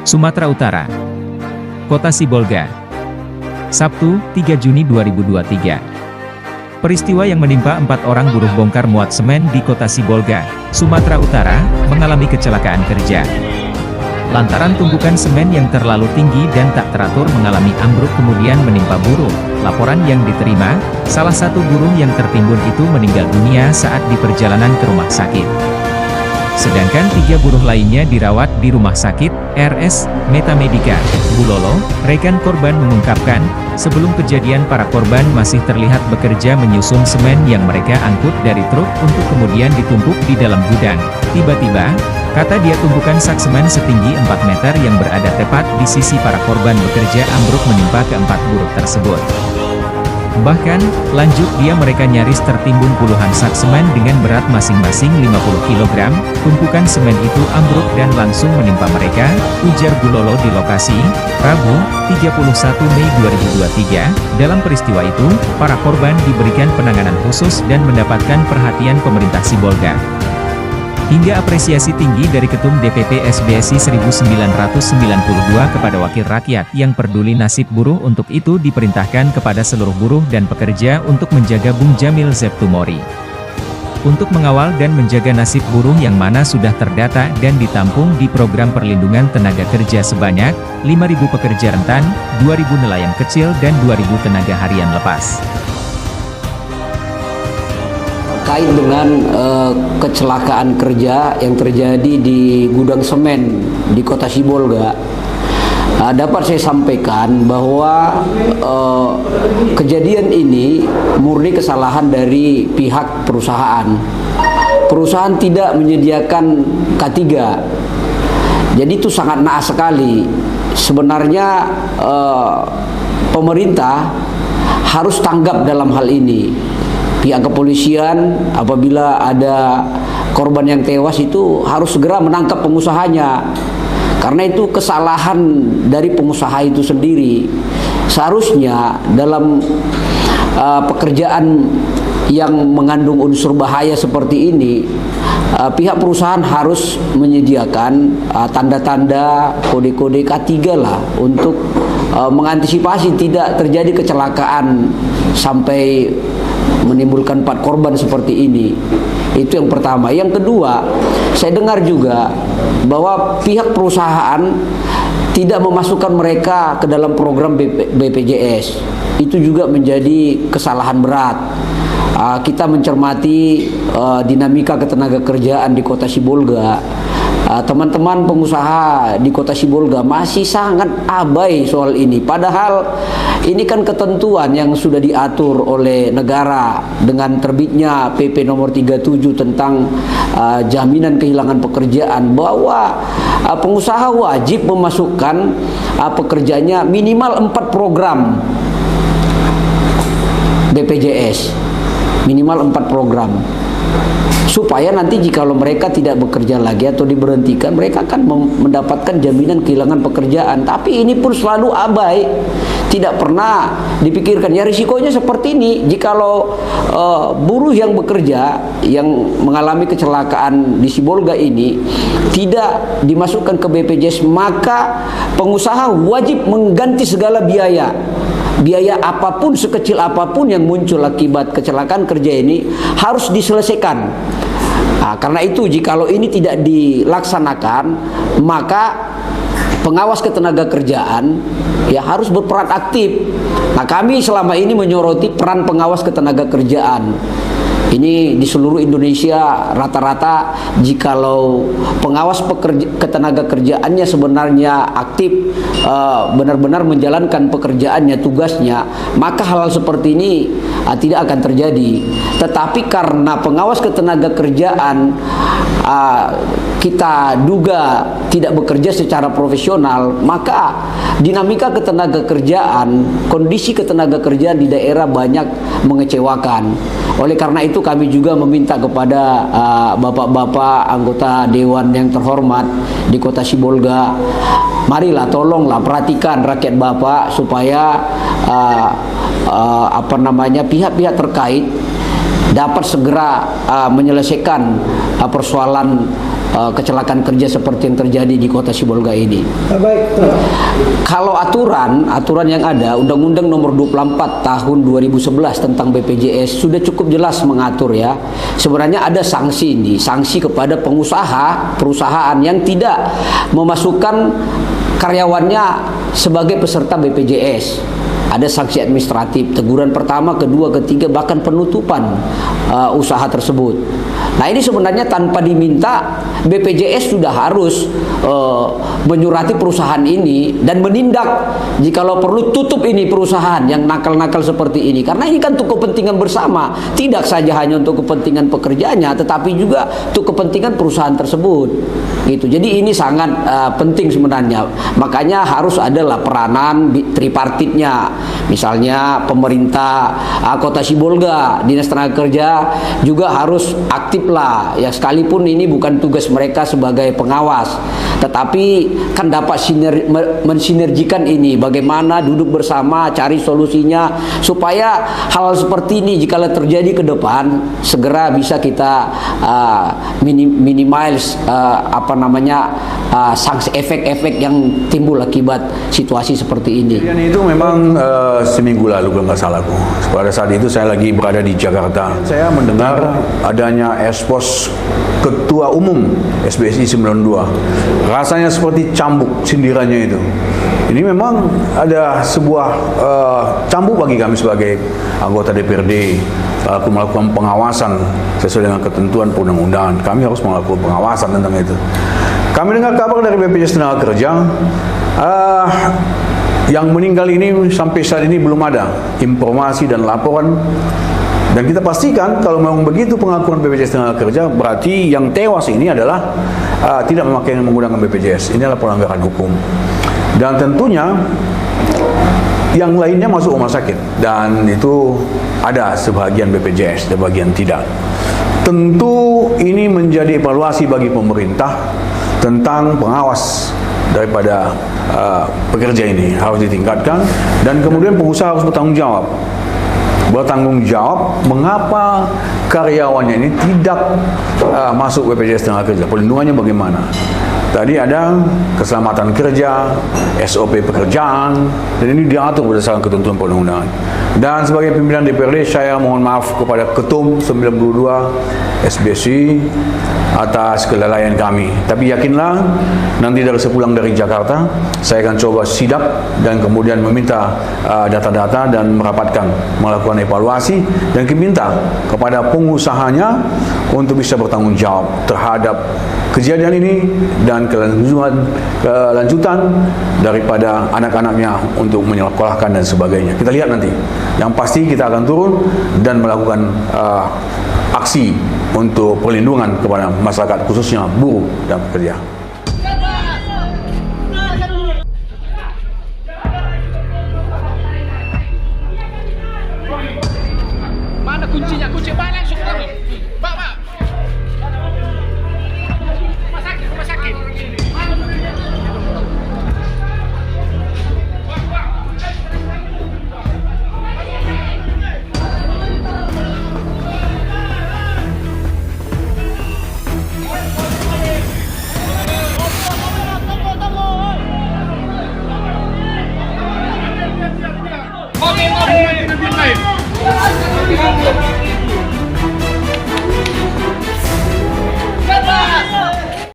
Sumatera Utara. Kota Sibolga. Sabtu, 3 Juni 2023. Peristiwa yang menimpa 4 orang buruh bongkar muat semen di Kota Sibolga, Sumatera Utara, mengalami kecelakaan kerja. Lantaran tumpukan semen yang terlalu tinggi dan tak teratur mengalami ambruk kemudian menimpa buruh. Laporan yang diterima, salah satu buruh yang tertimbun itu meninggal dunia saat di perjalanan ke rumah sakit. Sedangkan 3 buruh lainnya dirawat di rumah sakit, RS, Metamedika, Bulolo. Rekan korban mengungkapkan, sebelum kejadian para korban masih terlihat bekerja menyusun semen yang mereka angkut dari truk untuk kemudian ditumpuk di dalam gudang. Tiba-tiba, kata dia tumpukan sak semen setinggi 4 meter yang berada tepat di sisi para korban bekerja ambruk menimpa keempat buruh tersebut. Bahkan, lanjut dia mereka nyaris tertimbun puluhan sak semen dengan berat masing-masing 50 kg, tumpukan semen itu ambruk dan langsung menimpa mereka, ujar Bulolo di lokasi, Rabu, 31 Mei 2023. Dalam peristiwa itu, para korban diberikan penanganan khusus dan mendapatkan perhatian pemerintah Sibolga. Hingga apresiasi tinggi dari Ketum DPP SBSI 1992 kepada Wakil Rakyat yang peduli nasib buruh. Untuk itu diperintahkan kepada seluruh buruh dan pekerja untuk menjaga Bung Jamil Zeptumori. Untuk mengawal dan menjaga nasib buruh yang mana sudah terdata dan ditampung di program perlindungan tenaga kerja sebanyak 5.000 pekerja rentan, 2.000 nelayan kecil dan 2.000 tenaga harian lepas. Terkait dengan kecelakaan kerja yang terjadi di gudang semen di Kota Sibolga, dapat saya sampaikan bahwa kejadian ini murni kesalahan dari pihak perusahaan. Perusahaan tidak menyediakan K3, jadi itu sangat naas sekali. Sebenarnya pemerintah harus tanggap dalam hal ini. Pihak kepolisian apabila ada korban yang tewas itu harus segera menangkap pengusahanya, karena itu kesalahan dari pengusaha itu sendiri. Seharusnya dalam pekerjaan yang mengandung unsur bahaya seperti ini, pihak perusahaan harus menyediakan tanda-tanda kode-kode K3 lah untuk mengantisipasi tidak terjadi kecelakaan sampai menimbulkan 4 korban seperti ini. Itu yang pertama. Yang kedua, saya dengar juga bahwa pihak perusahaan tidak memasukkan mereka ke dalam program BPJS. Itu juga menjadi kesalahan berat. Kita mencermati dinamika ketenagakerjaan di Kota Sibolga. Teman-teman pengusaha di Kota Sibolga masih sangat abai soal ini. Padahal ini kan ketentuan yang sudah diatur oleh negara dengan terbitnya PP nomor 37 tentang jaminan kehilangan pekerjaan, bahwa pengusaha wajib memasukkan pekerjanya minimal 4 program BPJS, minimal 4 program, supaya nanti jikalau mereka tidak bekerja lagi atau diberhentikan, mereka akan mendapatkan jaminan kehilangan pekerjaan. Tapi ini pun selalu abai, tidak pernah dipikirkan. Ya, risikonya seperti ini, jikalau buruh yang bekerja yang mengalami kecelakaan di Sibolga ini tidak dimasukkan ke BPJS, maka pengusaha wajib mengganti segala biaya. Biaya apapun, sekecil apapun yang muncul akibat kecelakaan kerja ini harus diselesaikan. Karena itu jikalau ini tidak dilaksanakan, maka pengawas ketenagakerjaan ya harus berperan aktif. Kami selama ini menyoroti peran pengawas ketenagakerjaan. Ini di seluruh Indonesia rata-rata jikalau pengawas ketenagakerjaannya sebenarnya aktif, benar-benar menjalankan pekerjaannya, tugasnya, maka hal-hal seperti ini tidak akan terjadi. Tetapi karena pengawas ketenagakerjaan kita duga tidak bekerja secara profesional, maka dinamika ketenagakerjaan, kondisi ketenagakerjaan di daerah banyak mengecewakan. Oleh karena itu kami juga meminta kepada bapak-bapak anggota dewan yang terhormat di Kota Sibolga, marilah tolonglah perhatikan rakyat Bapak supaya pihak-pihak terkait dapat segera menyelesaikan persoalan kecelakaan kerja seperti yang terjadi di Kota Sibolga ini. Baik. Kalau aturan yang ada, Undang-Undang Nomor 24 Tahun 2011 tentang BPJS sudah cukup jelas mengatur ya. Sebenarnya ada sanksi ini, sanksi kepada perusahaan yang tidak memasukkan karyawannya sebagai peserta BPJS. Ada sanksi administratif, teguran pertama, kedua, ketiga, bahkan penutupan usaha tersebut. Nah ini sebenarnya tanpa diminta BPJS sudah harus menyurati perusahaan ini dan menindak jikalau perlu tutup ini perusahaan yang nakal-nakal seperti ini, karena ini kan untuk kepentingan bersama, tidak saja hanya untuk kepentingan pekerjanya tetapi juga untuk kepentingan perusahaan tersebut gitu. Jadi ini sangat penting sebenarnya, makanya harus adalah peranan tripartitnya, misalnya pemerintah Kota Sibolga, Dinas Tenaga Kerja juga harus aktif lah ya, sekalipun ini bukan tugas mereka sebagai pengawas, tetapi kan dapat mensinergikan ini, bagaimana duduk bersama cari solusinya supaya hal seperti ini jika terjadi ke depan segera bisa kita minimize sanksi efek-efek yang timbul akibat situasi seperti ini. Dan itu memang seminggu lalu kalau nggak salah aku. Pada saat itu saya lagi berada di Jakarta. Saya mendengar adanya ekspos Ketua Umum SBSI 92. Rasanya seperti cambuk sindirannya itu. Ini memang ada sebuah cambuk bagi kami sebagai anggota DPRD. Aku melakukan pengawasan sesuai dengan ketentuan perundang-undangan. Kami harus melakukan pengawasan tentang itu. Kami dengar kabar dari BPJS Tenaga Kerja, yang meninggal ini sampai saat ini belum ada informasi dan laporan. Dan kita pastikan kalau memang begitu pengakuan BPJS Tenaga Kerja, berarti yang tewas ini adalah tidak menggunakan BPJS. Ini adalah pelanggaran hukum. Dan tentunya yang lainnya masuk rumah sakit, dan itu ada sebagian BPJS, sebagian tidak. Tentu ini menjadi evaluasi bagi pemerintah tentang pengawas daripada pekerja ini harus ditingkatkan, dan kemudian pengusaha harus bertanggung jawab mengapa karyawannya ini tidak masuk BPJS Tenaga Kerja, perlindungannya bagaimana. Tadi ada keselamatan kerja, SOP pekerjaan, dan ini diatur berdasarkan ketentuan perundang-undangan. Dan sebagai pimpinan DPRD, saya mohon maaf kepada Ketum 92 SBSI atas kelalaian kami. Tapi yakinlah, nanti dari sepulang dari Jakarta, saya akan coba sidak dan kemudian meminta data-data dan melakukan evaluasi dan meminta kepada pengusahanya untuk bisa bertanggung jawab terhadap kejadian ini dan kelanjutan daripada anak-anaknya untuk menyekolahkan dan sebagainya. Kita lihat nanti. Yang pasti kita akan turun dan melakukan aksi untuk perlindungan kepada masyarakat, khususnya buruh dan pekerja. Mana kuncinya? Kunci mana? Pak. Rumah sakit. Oke.